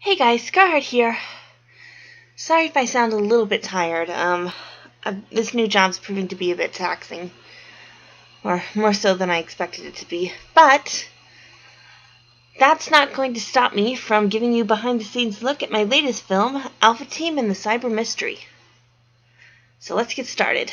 Hey guys, Scarheart here. Sorry if I sound a little bit tired. This new job's proving to be a bit taxing. Or more so than I expected it to be. But that's not going to stop me from giving you behind-the-scenes look at my latest film, Alpha Team and the Cyber Mystery. So let's get started.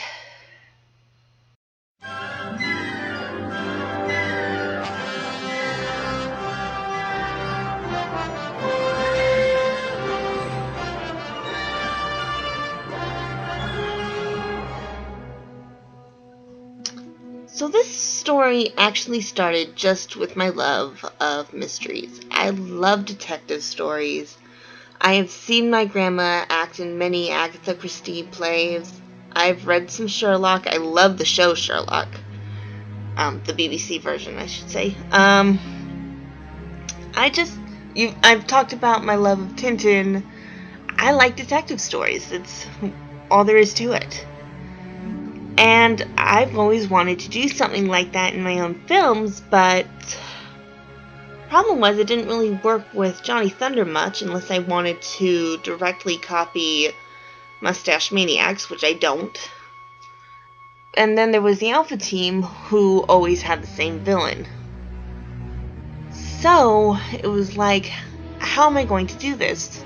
So this story actually started just with my love of mysteries. I love detective stories. I have seen my grandma act in many Agatha Christie plays. I've read some Sherlock. I love the show Sherlock. The BBC version, I should say. I've talked about my love of Tintin. I like detective stories. It's all there is to it. And I've always wanted to do something like that in my own films, but the problem was it didn't really work with Johnny Thunder much unless I wanted to directly copy Mustache Maniacs, which I don't. And then there was the Alpha Team, who always had the same villain. So it was like, how am I going to do this?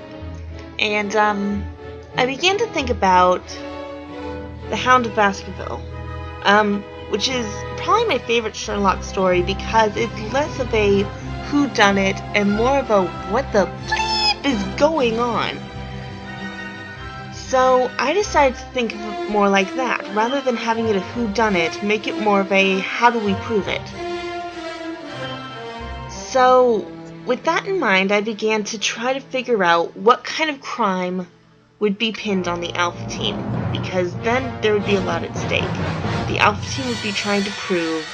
And I began to think about The Hound of Baskerville, which is probably my favorite Sherlock story because it's less of a whodunit and more of a what the bleep is going on. So I decided to think of it more like that. Rather than having it a whodunit, make it more of a how do we prove it. So with that in mind, I began to try to figure out what kind of crime would be pinned on the Alpha Team, because then there would be a lot at stake. The Alpha Team would be trying to prove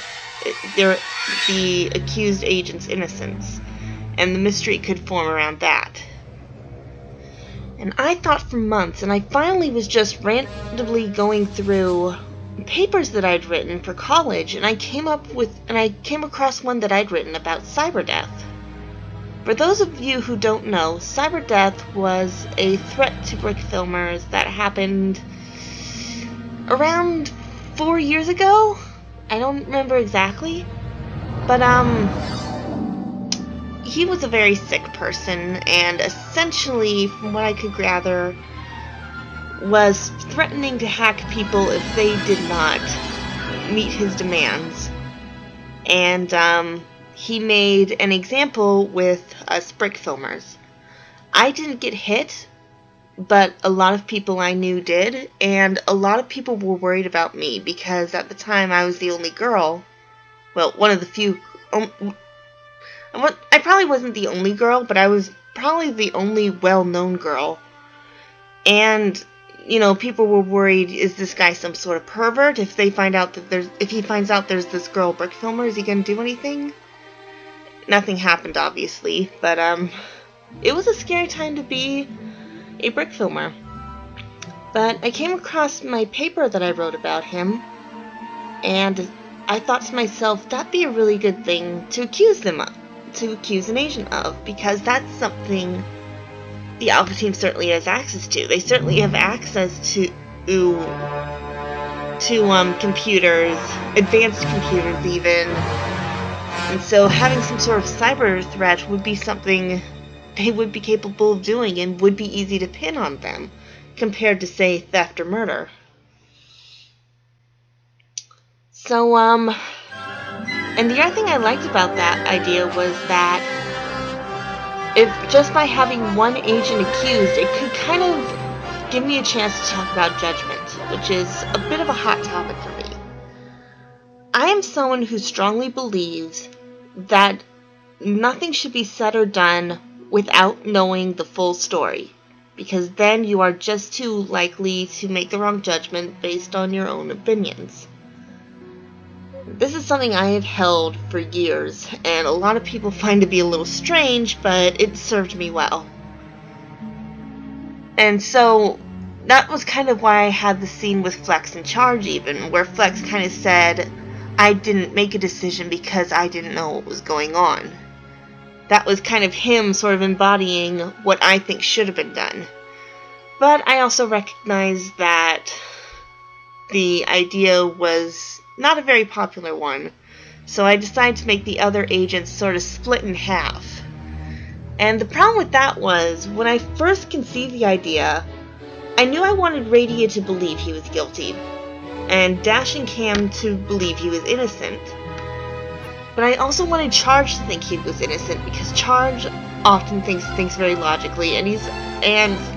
the accused agent's innocence, and the mystery could form around that. And I thought for months, and I finally was just randomly going through papers that I'd written for college, and I came across one that I'd written about cyber death. For those of you who don't know, cyber death was a threat to brick filmers that happened around 4 years ago? I don't remember exactly. But, he was a very sick person, and essentially, from what I could gather, was threatening to hack people if they did not meet his demands. And, he made an example with us brick filmers. I didn't get hit, but a lot of people I knew did, and a lot of people were worried about me because at the time I was the only girl. Well, one of the few. I probably wasn't the only girl, but I was probably the only well-known girl. And people were worried: is this guy some sort of pervert? If he finds out there's this girl brick filmer, is he gonna do anything? Nothing happened, obviously, but it was a scary time to be a brick filmer. But I came across my paper that I wrote about him, and I thought to myself, that'd be a really good thing to accuse an agent of, because that's something the Alpha Team certainly has access to. They certainly have access to computers, advanced computers even. And so having some sort of cyber threat would be something they would be capable of doing and would be easy to pin on them, compared to, say, theft or murder. So, and the other thing I liked about that idea was that if just by having one agent accused, it could kind of give me a chance to talk about Judgement, which is a bit of a hot topic for me. I am someone who strongly believes that nothing should be said or done without knowing the full story, because then you are just too likely to make the wrong judgment based on your own opinions. This is something I have held for years, and a lot of people find to be a little strange, but it served me well. And so that was kind of why I had the scene with Flex in charge even, where Flex kind of said, I didn't make a decision because I didn't know what was going on. that was kind of him sort of embodying what I think should have been done. But I also recognize that the idea was not a very popular one, so I decided to make the other agents sort of split in half. And the problem with that was, when I first conceived the idea, I knew I wanted Radia to believe he was guilty, and Dash and Cam to believe he was innocent. But I also wanted Charge to think he was innocent, because Charge often thinks very logically, and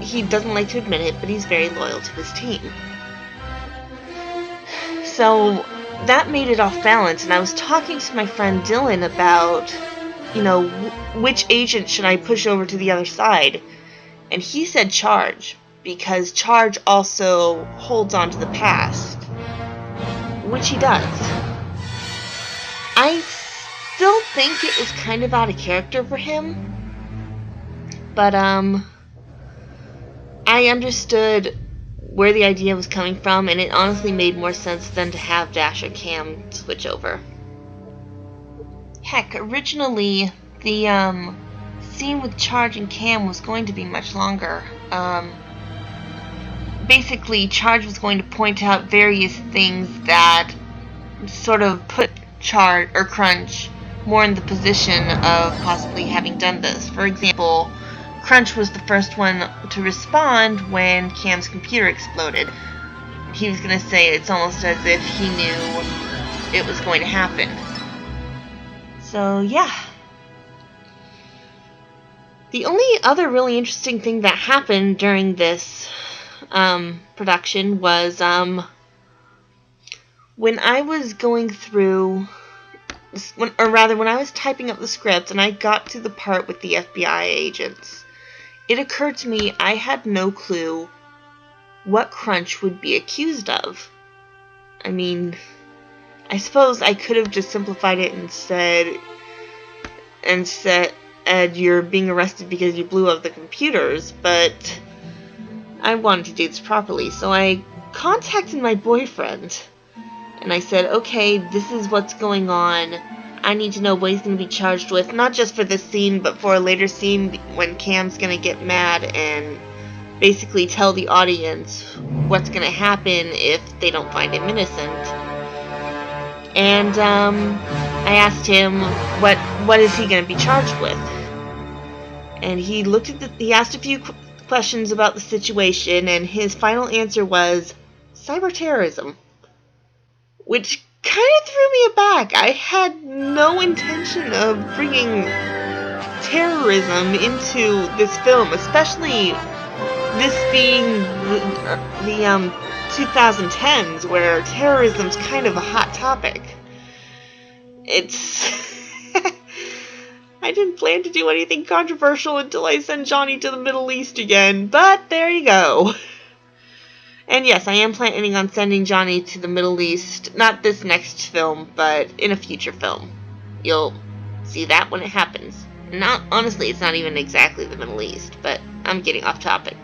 he doesn't like to admit it, but he's very loyal to his team. So that made it off balance, and I was talking to my friend Dylan about, which agent should I push over to the other side, and he said Charge, because Charge also holds on to the past, which he does. I still think it was kind of out of character for him, but I understood where the idea was coming from, and it honestly made more sense than to have Dash or Cam switch over. Heck, originally the scene with Charge and Cam was going to be much longer. Basically, Charge was going to point out various things that sort of put Charge or Crunch more in the position of possibly having done this. For example, Crunch was the first one to respond when Cam's computer exploded. He was going to say it's almost as if he knew it was going to happen. So, yeah. The only other really interesting thing that happened during this production was when I was going through, when I was typing up the script and I got to the part with the FBI agents, it occurred to me I had no clue what Crunch would be accused of. I mean, I suppose I could have just simplified it and said you're being arrested because you blew up the computers, but I wanted to do this properly, so I contacted my boyfriend, and I said, okay, this is what's going on. I need to know what he's going to be charged with, not just for this scene, but for a later scene when Cam's going to get mad and basically tell the audience what's going to happen if they don't find him innocent. And I asked him, what is he going to be charged with? And he asked a few questions about the situation, and his final answer was cyber terrorism, which kind of threw me aback. I had no intention of bringing terrorism into this film, especially this being the 2010s, where terrorism's kind of a hot topic. I didn't plan to do anything controversial until I sent Johnny to the Middle East again, but there you go. And yes, I am planning on sending Johnny to the Middle East, not this next film, but in a future film. You'll see that when it happens. Honestly, it's not even exactly the Middle East, but I'm getting off topic.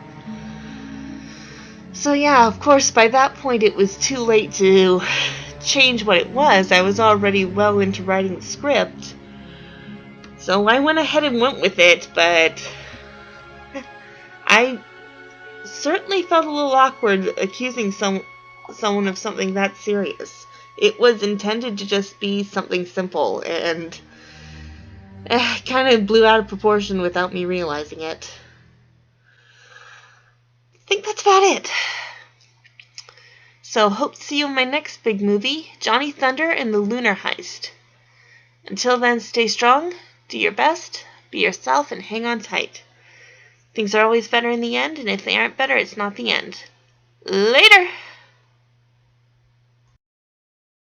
So yeah, of course, by that point it was too late to change what it was. I was already well into writing the script. So I went ahead and went with it, but I certainly felt a little awkward accusing someone of something that serious. It was intended to just be something simple, and kind of blew out of proportion without me realizing it. I think that's about it. So, hope to see you in my next big movie, Johnny Thunder and the Lunar Heist. Until then, stay strong, do your best, be yourself, and hang on tight. Things are always better in the end, and if they aren't better, it's not the end. Later!